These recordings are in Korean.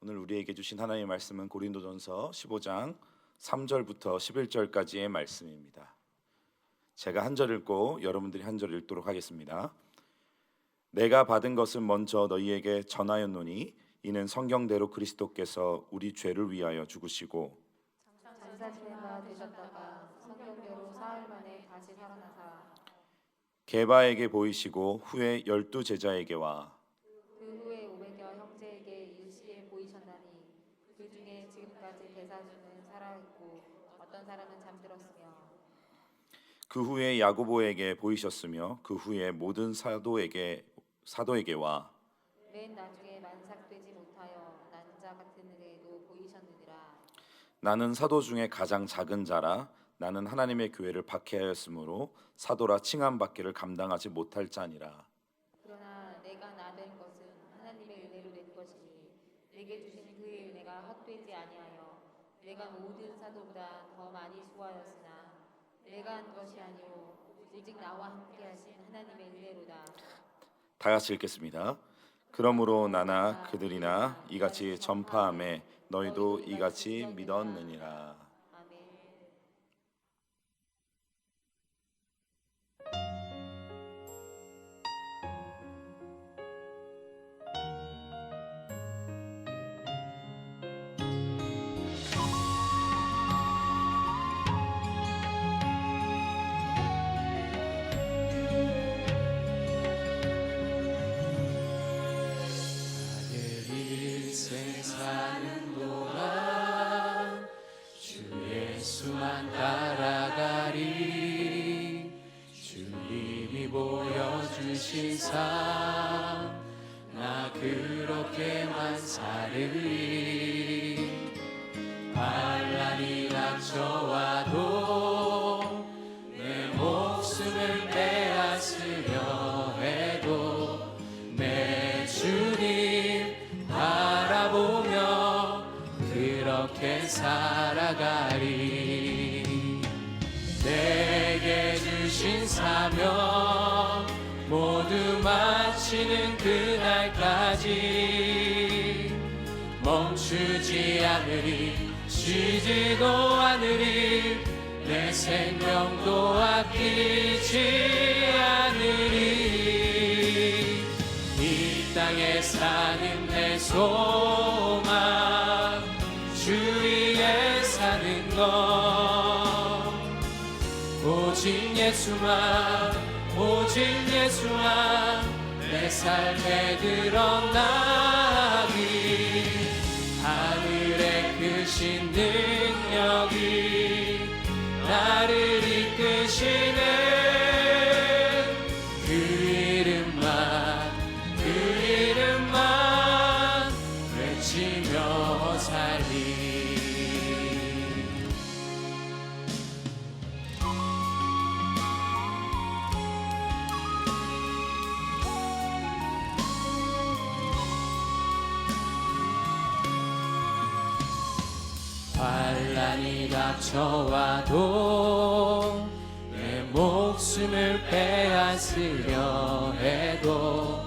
오늘 우리에게 주신 하나님의 말씀은 고린도전서 15장 3절부터 11절까지의 말씀입니다. 제가 한 절 읽고 여러분들이 한 절 읽도록 하겠습니다. 내가 받은 것은 먼저 너희에게 전하였노니 이는 성경대로 그리스도께서 우리 죄를 위하여 죽으시고 장사지내가 되셨다가 성경대로 사흘 만에 다시 살아나사 게바에게 보이시고 후에 12 제자에게와 그 후에 500여 형제에게 일시에 보이셨나니 그 중에 지금까지 대사주는 살아있고 어떤 사람은 잠들었으며 그 후에 야고보에게 보이셨으며 그 후에 모든 사도에게와 맨 나중에 만삭되지 못하여 난자 같은 은혜도 보이셨느니라. 나는 사도 중에 가장 작은 자라 나는 하나님의 교회를 박해하였으므로 사도라 칭함받기를 감당하지 못할 자니라. 그러나 내가 나 된 것은 하나님의 은혜로 된 것이니 내게 주신 그의 은혜가 헛되지 아니하여 내가 모든 사도보다 더 많이 수고하였으나 내가 한 것이 아니오 오직 나와 함께 하신 하나님의 은혜로다. 다 같이 읽겠습니다. 그러므로 나나 그들이나 이같이 전파함에 너희도 이같이 믿었느니라. 아멘. 일생 사는 동안 주 예수만 따라가리. 주님이 보여주신 삶 나 그렇게만 살으리. 반란이 닥쳐와도 내 목숨을 빼앗으려 해도 내 주님 바라보며 그렇게 살아가리. 내게 주신 사명 모두 마치는 그날까지 멈추지 않으리. 쉬지도 않으리. 내 생명도 아끼지 않으리. 이 땅에 사는 내 소망 주 위에 사는 것 오직 예수만 오직 예수만 내 삶에 드러나기. 하늘의 크신 능력이 나를 이끄시네. 그 이름만 외치며 살리. 환란이 닥쳐와도 내 목숨을 빼앗으려 해도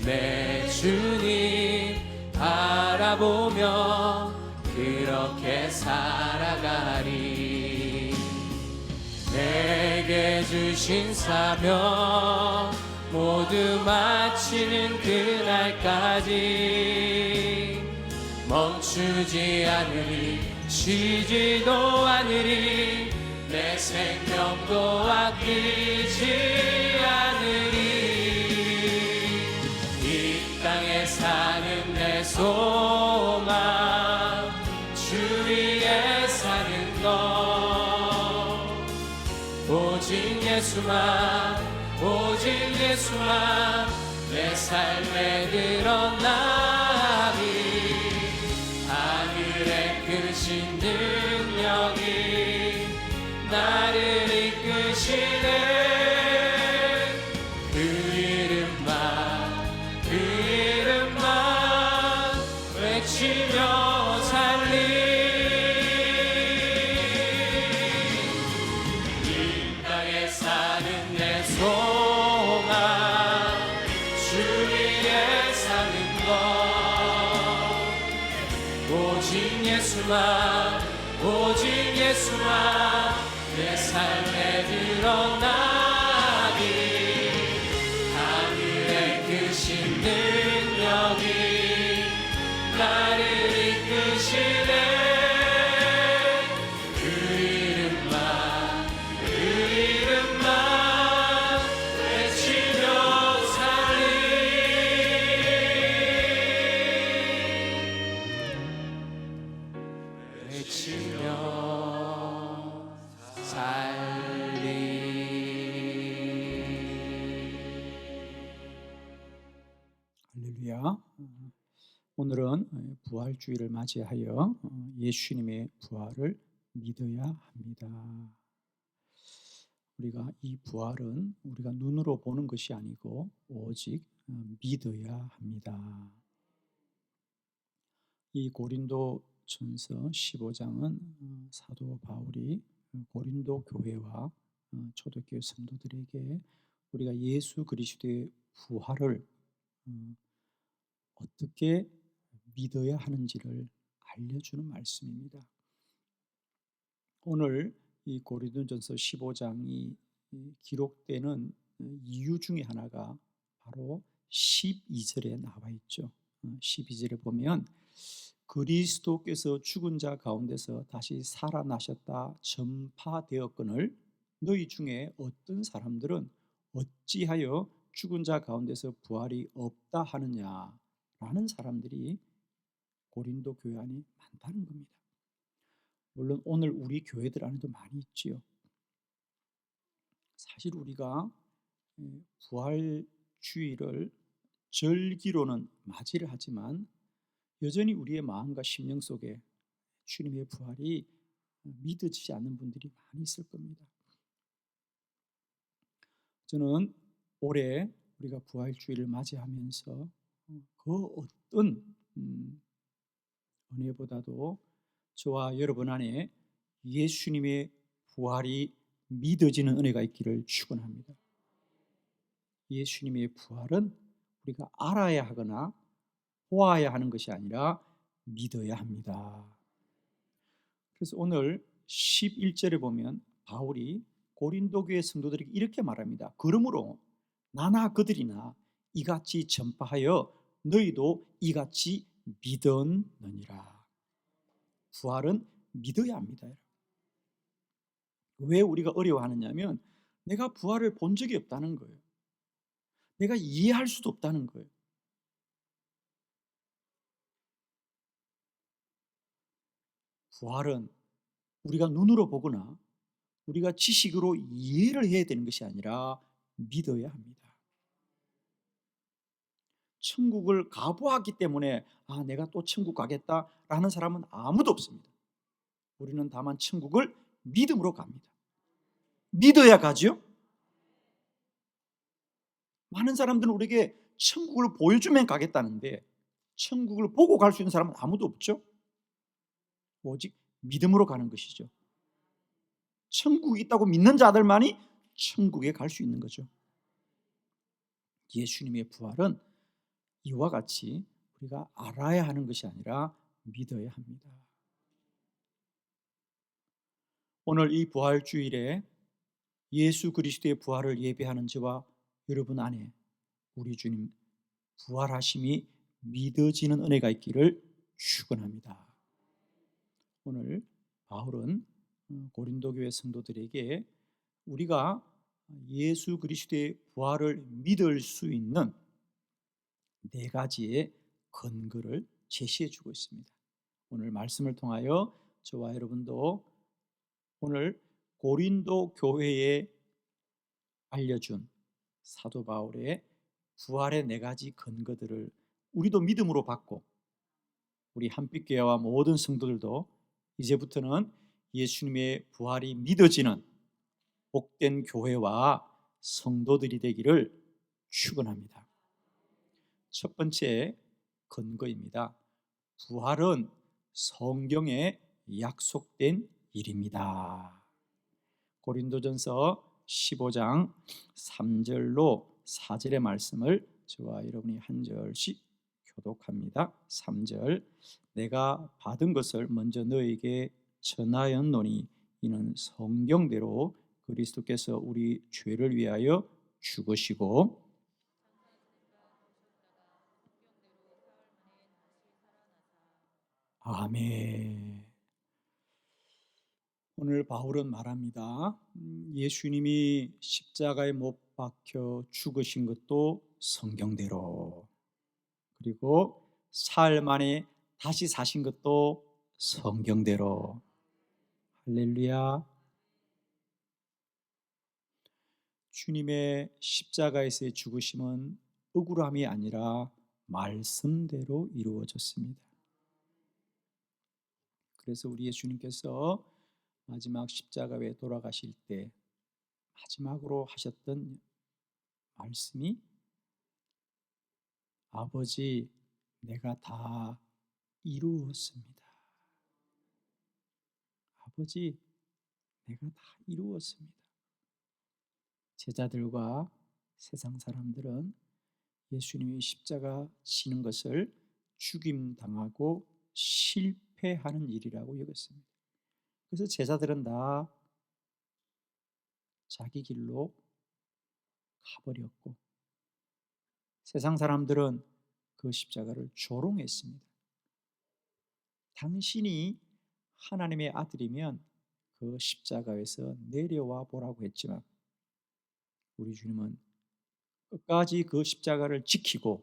내 주님 바라보며 그렇게 살아가리. 내게 주신 사명 모두 마치는 그날까지 멈추지 않으리. 쉬지도 않으리. 내 생명도 아끼지 않으리. 이 땅에 사는 내 소망 주 위에 사는 것 오직 예수만 오직 예수만 내 삶에 드러나리. 하늘의 크신 능력이 나를 이끄시네. 그 이름만 외치며 살리. 이 땅에 사는 내 소망 주 위에 사는 것 오직 예수만 오직 예수만 내 삶에 드러나니 하늘에 크신 능력이 나를 이끄시네 그 이름만 외치며 살리 외치며 살리 할렐루야. 오늘은 부활주의를 맞이하여 예수님의 부활을 믿어야 합니다. 우리가 이 부활은 우리가 눈으로 보는 것이 아니고 오직 믿어야 합니다. 이 고린도전서 15장은 사도 바울이 고린도 교회와 초대교회 성도들에게 우리가 예수 그리스도의 부활을 어떻게 믿어야 하는지를 알려주는 말씀입니다. 오늘 이 고린도전서 15장이 기록되는 이유 중에 하나가 바로 12절에 나와 있죠. 12절에 보면 그리스도께서 죽은 자 가운데서 다시 살아나셨다 전파되었거늘 너희 중에 어떤 사람들은 어찌하여 죽은 자 가운데서 부활이 없다 하느냐라는 사람들이 고린도 교회 안에 많다는 겁니다. 물론 오늘 우리 교회들 안에도 많이 있지요. 사실 우리가 부활주의를 절기로는 맞이를 하지만 여전히 우리의 마음과 심령 속에 주님의 부활이 믿어지지 않는 분들이 많이 있을 겁니다. 저는 올해 우리가 부활주의를 맞이하면서 그 어떤 은혜보다도 저와 여러분 안에 예수님의 부활이 믿어지는 은혜가 있기를 축원합니다. 예수님의 부활은 우리가 알아야 하거나 보아야 하는 것이 아니라 믿어야 합니다. 그래서 오늘 11절에 보면 바울이 고린도 교회 성도들에게 이렇게 말합니다. 그러므로 나나 그들이나 이같이 전파하여 너희도 이같이 믿었느니라. 부활은 믿어야 합니다. 왜 우리가 어려워하느냐면 내가 부활을 본 적이 없다는 거예요. 내가 이해할 수도 없다는 거예요. 부활은 우리가 눈으로 보거나 우리가 지식으로 이해를 해야 되는 것이 아니라 믿어야 합니다. 천국을 가보았기 때문에 내가 또 천국 가겠다라는 사람은 아무도 없습니다. 우리는 다만 천국을 믿음으로 갑니다. 믿어야 가죠. 많은 사람들은 우리에게 천국을 보여주면 가겠다는데 천국을 보고 갈 수 있는 사람은 아무도 없죠. 오직 믿음으로 가는 것이죠. 천국이 있다고 믿는 자들만이 천국에 갈 수 있는 거죠. 예수님의 부활은 이와 같이 우리가 알아야 하는 것이 아니라 믿어야 합니다. 오늘 이 부활주일에 예수 그리스도의 부활을 예배하는 저와 여러분 안에 우리 주님 부활하심이 믿어지는 은혜가 있기를 축원합니다. 오늘 바울은 고린도 교회 성도들에게 우리가 예수 그리스도의 부활을 믿을 수 있는 네 가지의 근거를 제시해 주고 있습니다. 오늘 말씀을 통하여 저와 여러분도 오늘 고린도 교회에 알려준 사도 바울의 부활의 네 가지 근거들을 우리도 믿음으로 받고 우리 한빛교회와 모든 성도들도 이제부터는 예수님의 부활이 믿어지는 복된 교회와 성도들이 되기를 축원합니다. 첫 번째 근거입니다. 부활은 성경에 약속된 일입니다. 고린도전서 15장 3절로 4절의 말씀을 저와 여러분이 한 절씩 교독합니다. 3절 내가 받은 것을 먼저 너에게 전하였노니 이는 성경대로 그리스도께서 우리 죄를 위하여 죽으시고 아멘. 오늘 바울은 말합니다. 예수님이 십자가에 못 박혀 죽으신 것도 성경대로, 그리고 사흘 만에 다시 사신 것도 성경대로. 할렐루야. 주님의 십자가에서의 죽으심은 억울함이 아니라 말씀대로 이루어졌습니다. 그래서 우리 예수님께서 마지막 십자가에 돌아가실 때 마지막으로 하셨던 말씀이 아버지, 내가 다 이루었습니다. 아버지, 내가 다 이루었습니다. 제자들과 세상 사람들은 예수님이 십자가 지는 것을 죽임 당하고 실패하는 일이라고 여겼습니다. 그래서 제자들은 다 자기 길로 가버렸고, 세상 사람들은 그 십자가를 조롱했습니다. 당신이 하나님의 아들이면 그 십자가에서 내려와 보라고 했지만, 우리 주님은 끝까지 그 십자가를 지키고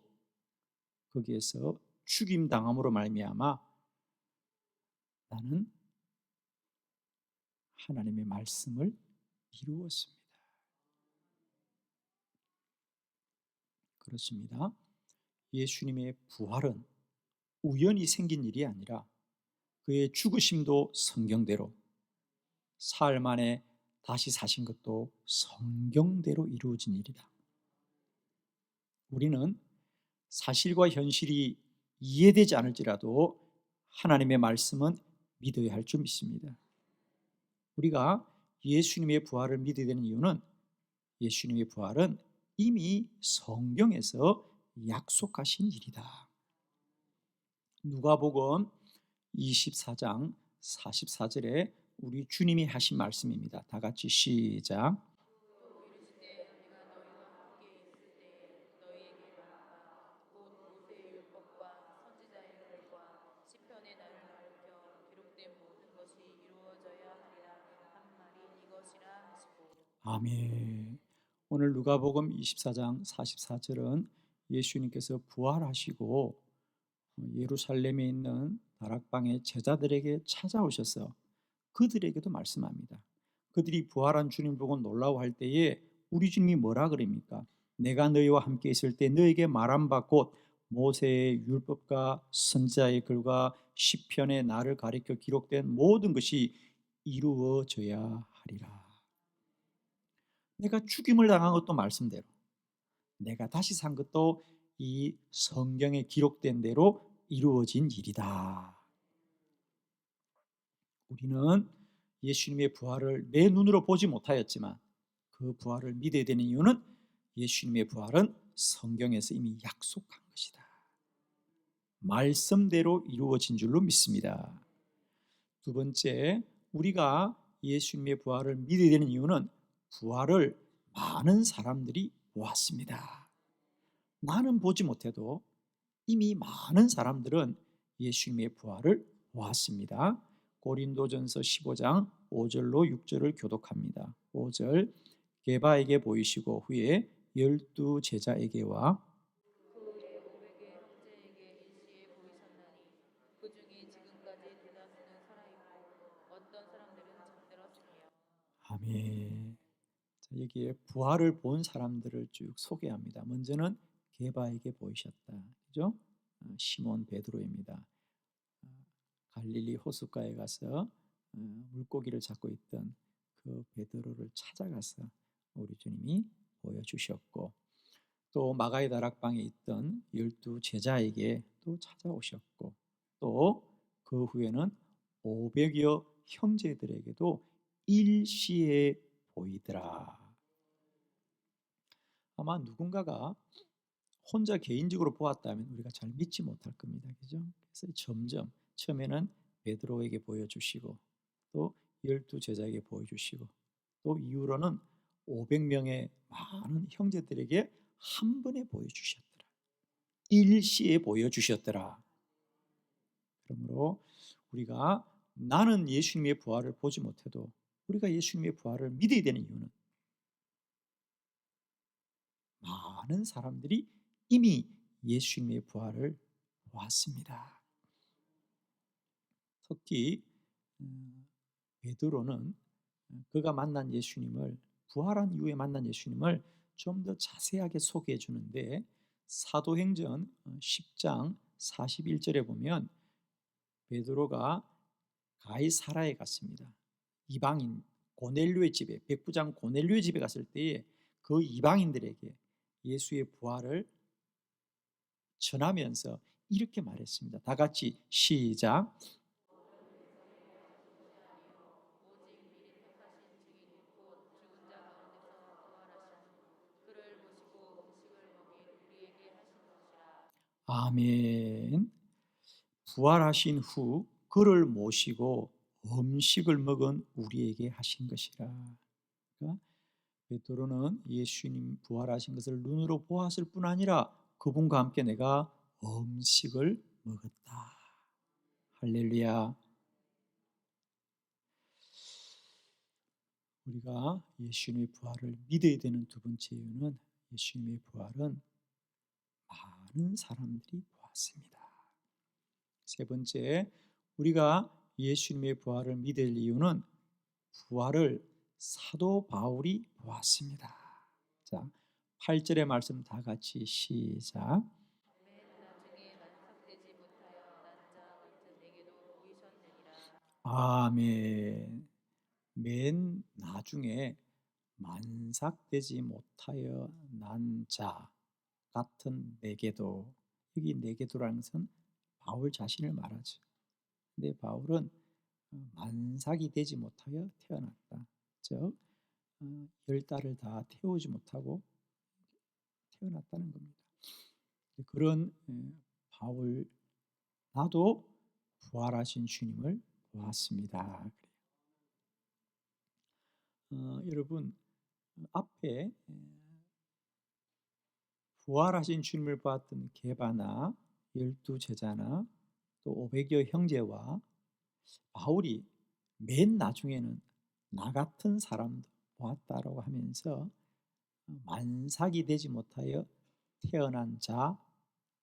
거기에서 죽임 당함으로 말미암아 나는 하나님의 말씀을 이루었습니다. 그렇습니다. 예수님의 부활은 우연히 생긴 일이 아니라 그의 죽으심도 성경대로, 사흘 만에 다시 사신 것도 성경대로 이루어진 일이다. 우리는 사실과 현실이 이해되지 않을지라도 하나님의 말씀은 믿어야 할 줄 믿습니다. 우리가 예수님의 부활을 믿어야 되는 이유는 예수님의 부활은 이미 성경에서 약속하신 일이다. 누가복음 24장 44절에 우리 주님이 하신 말씀입니다. 다 같이 시작. 아멘. 오늘 누가복음 24장 44절은 예수님께서 부활하시고 예루살렘에 있는 다락방의 제자들에게 찾아오셔서 그들에게도 말씀합니다. 그들이 부활한 주님 보고 놀라워할 때에 우리 주님이 뭐라 그럽니까? 내가 너희와 함께 있을 때 너에게 말한 바 곧 모세의 율법과 선지자의 글과 시편에 나를 가리켜 기록된 모든 것이 이루어져야 하리라. 내가 죽임을 당한 것도 말씀대로, 내가 다시 산 것도 이 성경에 기록된 대로 이루어진 일이다. 우리는 예수님의 부활을 내 눈으로 보지 못하였지만 그 부활을 믿어야 되는 이유는 예수님의 부활은 성경에서 이미 약속한 것이다. 말씀대로 이루어진 줄로 믿습니다. 두 번째, 우리가 예수님의 부활을 믿어야 되는 이유는 부활을 많은 사람들이 보았습니다. 나는 보지 못해도 이미 많은 사람들은 예수님의 부활을 보았습니다. 고린도전서 15장 5절로 6절을 교독합니다. 5절 게바에게 보이시고 후에 12 제자에게와 아멘. 자, 여기에 부활을 본 사람들을 쭉 소개합니다. 먼저는 게바에게 보이셨다. 그죠? 시몬 베드로입니다. 갈릴리 호숫가에 가서 물고기를 잡고 있던 그 베드로를 찾아가서 우리 주님이 보여주셨고, 또 마가의 다락방에 있던 12 제자에게 또 찾아오셨고, 또 그 후에는 500여 형제들에게도 일시에 보이더라. 아마 누군가가 혼자 개인적으로 보았다면 우리가 잘 믿지 못할 겁니다. 그죠? 그래서 점점 처음에는 베드로에게 보여주시고 또 12제자에게 보여주시고 또 이후로는 500명의 많은 형제들에게 한 번에 보여주셨더라. 일시에 보여주셨더라. 그러므로 우리가 나는 예수님의 부활을 보지 못해도 우리가 예수님의 부활을 믿어야 되는 이유는 많은 사람들이 이미 예수님의 부활을 보았습니다. 특히 베드로는 그가 만난 예수님을 부활한 이후에 만난 예수님을 좀 더 자세하게 소개해 주는데 사도행전 10장 41절에 보면 베드로가 가이사라에 갔습니다. 이방인 고넬료의 집에 백부장 고넬료의 집에 갔을 때에 그 이방인들에게 예수의 부활을 전하면서 이렇게 말했습니다. 다 같이 시작. 아멘. 부활하신 후 그를 모시고 음식을 먹은 우리에게 하신 것이라. 그러니까 베드로는 예수님 부활하신 것을 눈으로 보았을 뿐 아니라 그분과 함께 내가 음식을 먹었다. 할렐루야. 우리가 예수님의 부활을 믿어야 되는 두 번째 이유는 예수님의 부활은 많은 사람들이 보았습니다. 세 번째, 우리가 예수님의 부활을 믿을 이유는 부활을 사도 바울이 보았습니다. 자, 8절의 말씀 다 같이 시작. 아멘. 맨 나중에 만삭되지 못하여 난 자 같은 내게도, 여기 내게도라는 것은 바울 자신을 말하죠. 근데 바울은 만삭이 되지 못하여 태어났다. 즉 10달을 다 태우지 못하고 태어났다는 겁니다. 그런 바울, 나도 부활하신 주님을 보았습니다. 여러분 앞에 부활하신 주님을 보았던 게바나 12제자나 또 500여 형제와 바울이 맨 나중에는 나 같은 사람도 보았다라고 하면서 만삭이 되지 못하여 태어난 자,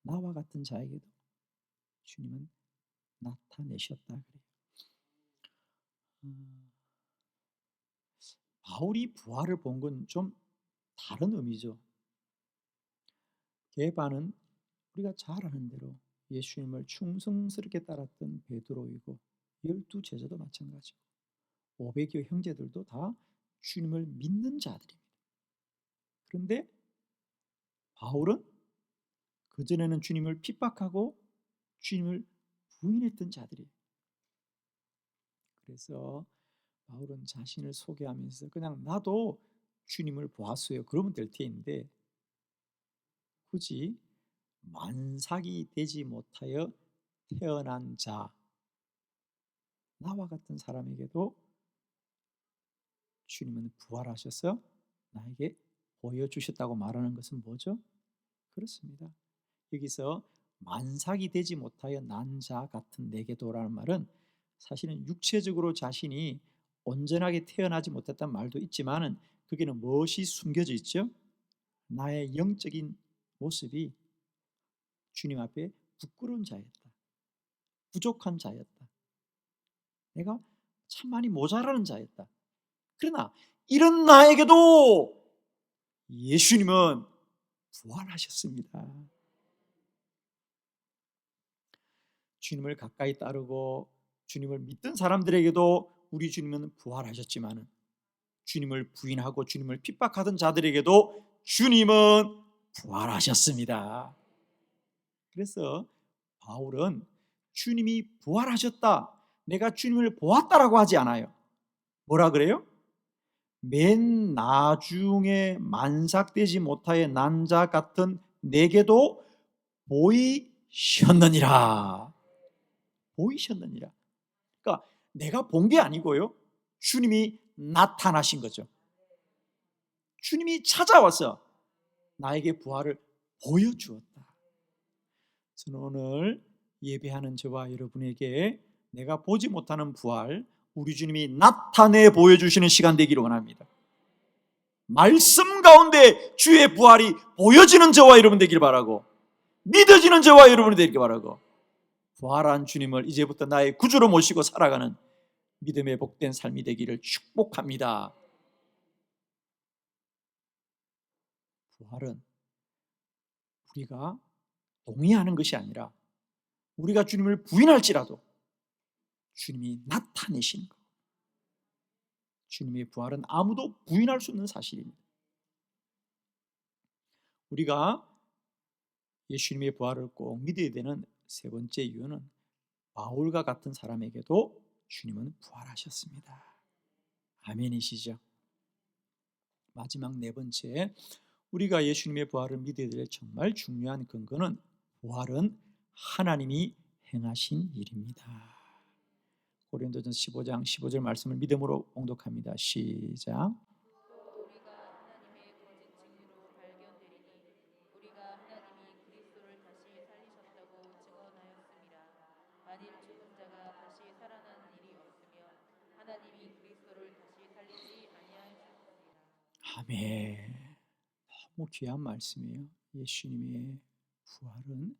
나와 같은 자에게도 주님은 나타내셨다 그래요. 바울이 부활을 본 건 좀 다른 의미죠. 게바는 우리가 잘 아는 대로 예수님을 충성스럽게 따랐던 베드로이고 12제자도 마찬가지고 500여 형제들도 다 주님을 믿는 자들입니다. 그런데 바울은 그전에는 주님을 핍박하고 주님을 부인했던 자들이에요. 그래서 바울은 자신을 소개하면서 그냥 나도 주님을 보았어요. 그러면 될 텐데 굳이 만삭이 되지 못하여 태어난 자, 나와 같은 사람에게도 주님은 부활하셔서 나에게 보여주셨다고 말하는 것은 뭐죠? 그렇습니다. 여기서 만삭이 되지 못하여 난 자 같은 내게도라는 말은 사실은 육체적으로 자신이 온전하게 태어나지 못했다는 말도 있지만은 거기는 무엇이 숨겨져 있죠? 나의 영적인 모습이 주님 앞에 부끄러운 자였다. 부족한 자였다. 내가 참 많이 모자라는 자였다. 그러나 이런 나에게도 예수님은 부활하셨습니다. 주님을 가까이 따르고 주님을 믿던 사람들에게도 우리 주님은 부활하셨지만 주님을 부인하고 주님을 핍박하던 자들에게도 주님은 부활하셨습니다. 그래서 바울은 주님이 부활하셨다, 내가 주님을 보았다라고 하지 않아요. 뭐라 그래요? 맨 나중에 만삭되지 못하여 난 자 같은 내게도 보이셨느니라. 보이셨느니라. 그러니까 내가 본 게 아니고요, 주님이 나타나신 거죠. 주님이 찾아와서 나에게 부활을 보여주었다. 저는 오늘 예배하는 저와 여러분에게 내가 보지 못하는 부활, 우리 주님이 나타내 보여주시는 시간 되기를 원합니다. 말씀 가운데 주의 부활이 보여지는 저와 여러분 되기를 바라고, 믿어지는 저와 여러분이 되기를 바라고, 부활한 주님을 이제부터 나의 구주로 모시고 살아가는 믿음의 복된 삶이 되기를 축복합니다. 부활은 우리가 동의하는 것이 아니라 우리가 주님을 부인할지라도 주님이 나타내시는 것. 주님의 부활은 아무도 부인할 수 없는 사실입니다. 우리가 예수님의 부활을 꼭 믿어야 되는 세 번째 이유는 바울과 같은 사람에게도 주님은 부활하셨습니다. 아멘이시죠? 마지막 네 번째, 우리가 예수님의 부활을 믿어야 될 정말 중요한 근거는 부활은 하나님이 행하신 일입니다. 고린도전서 15장 15절 말씀을 믿음으로 봉독합니다. 시작. 우리가 하나님의 거짓 증거로 발견되리니 우리가 하나님이 그리스도를 다시 살리셨다고 증언하였습니다. 만일 죽은 자가 다시 살아나는 일이 없으면 하나님이 그리스도를 다시 살리지 아니하셨습니다. 아멘. 너무 귀한 말씀이에요. 예수님의 부활은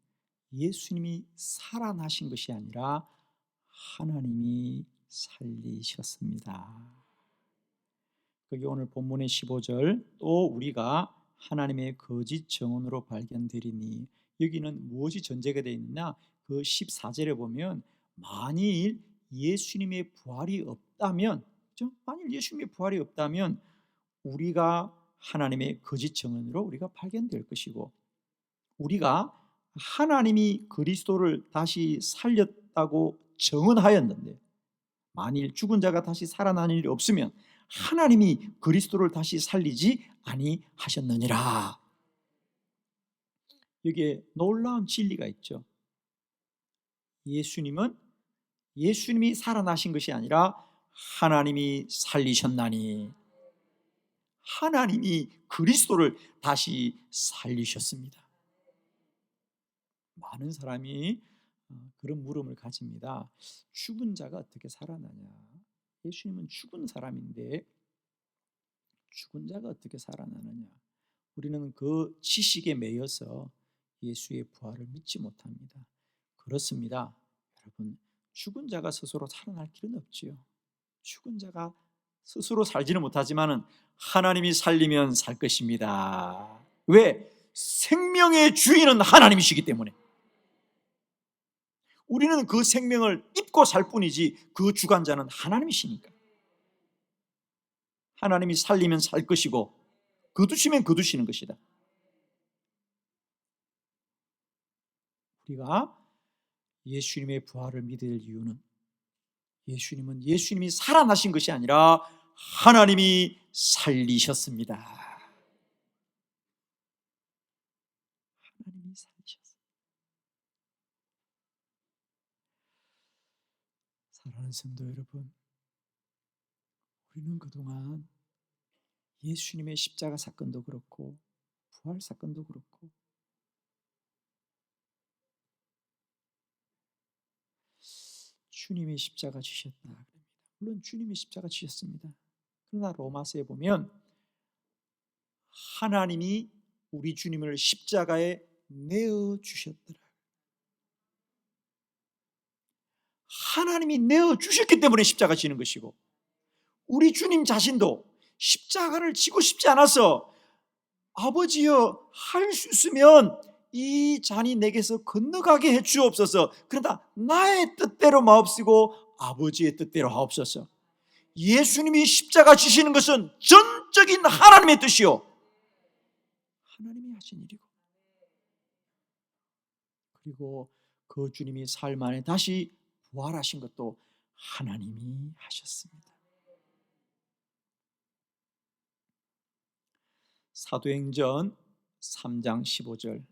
예수님이 살아나신 것이 아니라 하나님이 살리셨습니다. 그게 오늘 본문의 15절, 또 우리가 하나님의 거짓 증언으로 발견되리니, 여기는 무엇이 전제가 되어 있느냐, 그 14절에 보면 만일 예수님의 부활이 없다면, 그렇죠? 만일 예수님의 부활이 없다면 우리가 하나님의 거짓 증언으로 우리가 발견될 것이고, 우리가 하나님이 그리스도를 다시 살렸다고 증언하였는데 만일 죽은 자가 다시 살아나는 일이 없으면 하나님이 그리스도를 다시 살리지 아니하셨느니라. 여기에 놀라운 진리가 있죠. 예수님이 살아나신 것이 아니라 하나님이 살리셨나니, 하나님이 그리스도를 다시 살리셨습니다. 많은 사람이 그런 물음을 가집니다. 죽은 자가 어떻게 살아나냐? 예수님은 죽은 사람인데 죽은 자가 어떻게 살아나느냐? 우리는 그 지식에 매여서 예수의 부활을 믿지 못합니다. 그렇습니다. 여러분, 죽은 자가 스스로 살아날 길은 없지요. 죽은 자가 스스로 살지는 못하지만 하나님이 살리면 살 것입니다. 왜? 생명의 주인은 하나님이시기 때문에. 우리는 그 생명을 입고 살 뿐이지 그 주관자는 하나님이시니까. 하나님이 살리면 살 것이고 거두시면 거두시는 것이다. 우리가 예수님의 부활을 믿을 이유는 예수님이 살아나신 것이 아니라 하나님이 살리셨습니다. 하나님이 살리셨습니다. 사랑하는 성도 여러분, 우리는 그동안 예수님의 십자가 사건도 그렇고 부활 사건도 그렇고 주님이 십자가 지셨다. 물론 주님이 십자가 지셨습니다. 그러나 로마서에 보면 하나님이 우리 주님을 십자가에 내어 주셨더라. 하나님이 내어 주셨기 때문에 십자가 지는 것이고, 우리 주님 자신도 십자가를 지고 싶지 않아서 아버지여 할 수 있으면 이 잔이 내게서 건너가게 해 주옵소서. 그러나 나의 뜻대로 마옵시고 아버지의 뜻대로 하옵소서. 예수님이 십자가 지시는 것은 전적인 하나님의 뜻이요, 하나님이 하신 일이고, 그리고 그 주님이 삶 안에 다시 부활하신 것도 하나님이 하셨습니다. 사도행전 3장 15절.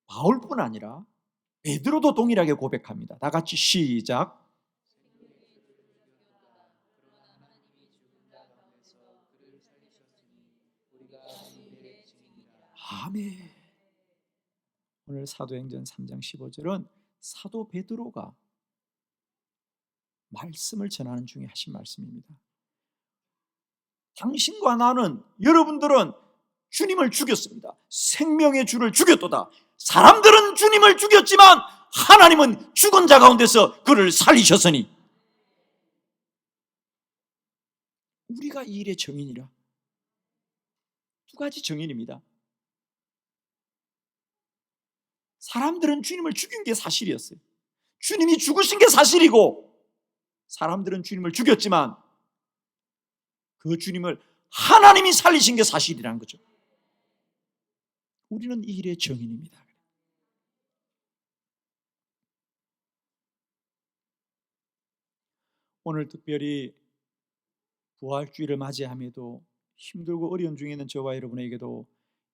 바울뿐 아니라 베드로도 동일하게 고백합니다. 다 같이 시작. 아멘. 오늘 사도행전 3장 15절은 사도 베드로가 말씀을 전하는 중에 하신 말씀입니다. 당신과 나는, 여러분들은 주님을 죽였습니다. 생명의 주를 죽였도다. 사람들은 주님을 죽였지만 하나님은 죽은 자 가운데서 그를 살리셨으니 우리가 이 일의 증인이라. 두 가지 증인입니다. 사람들은 주님을 죽인 게 사실이었어요. 주님이 죽으신 게 사실이고, 사람들은 주님을 죽였지만 그 주님을 하나님이 살리신 게 사실이라는 거죠. 우리는 이 일의 증인입니다. 오늘 특별히 부활주의를 맞이함에도 힘들고 어려운 중에 있는 저와 여러분에게도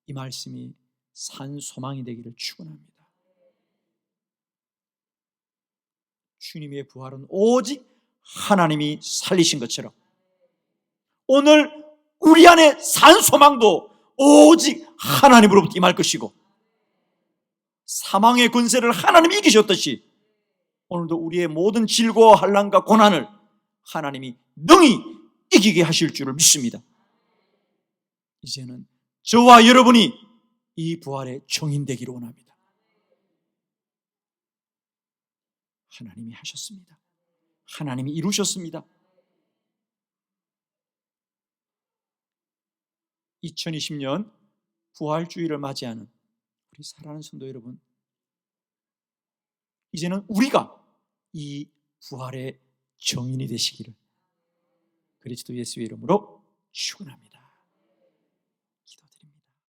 이 말씀이 산 소망이 되기를 축원합니다. 주님의 부활은 오직 하나님이 살리신 것처럼 오늘 우리 안에 산 소망도 오직 하나님으로부터 임할 것이고, 사망의 권세를 하나님이 이기셨듯이 오늘도 우리의 모든 질고와 환난과 고난을 하나님이 능히 이기게 하실 줄을 믿습니다. 이제는 저와 여러분이 이 부활의 증인되기를 원합니다. 하나님이 하셨습니다. 하나님이 이루셨습니다. 2020년 부활주의를 맞이하는 우리 사랑하는 성도 여러분, 이제는 우리가 이 부활의 증인이 되시기를 그리스도 예수의 이름으로 축원합니다.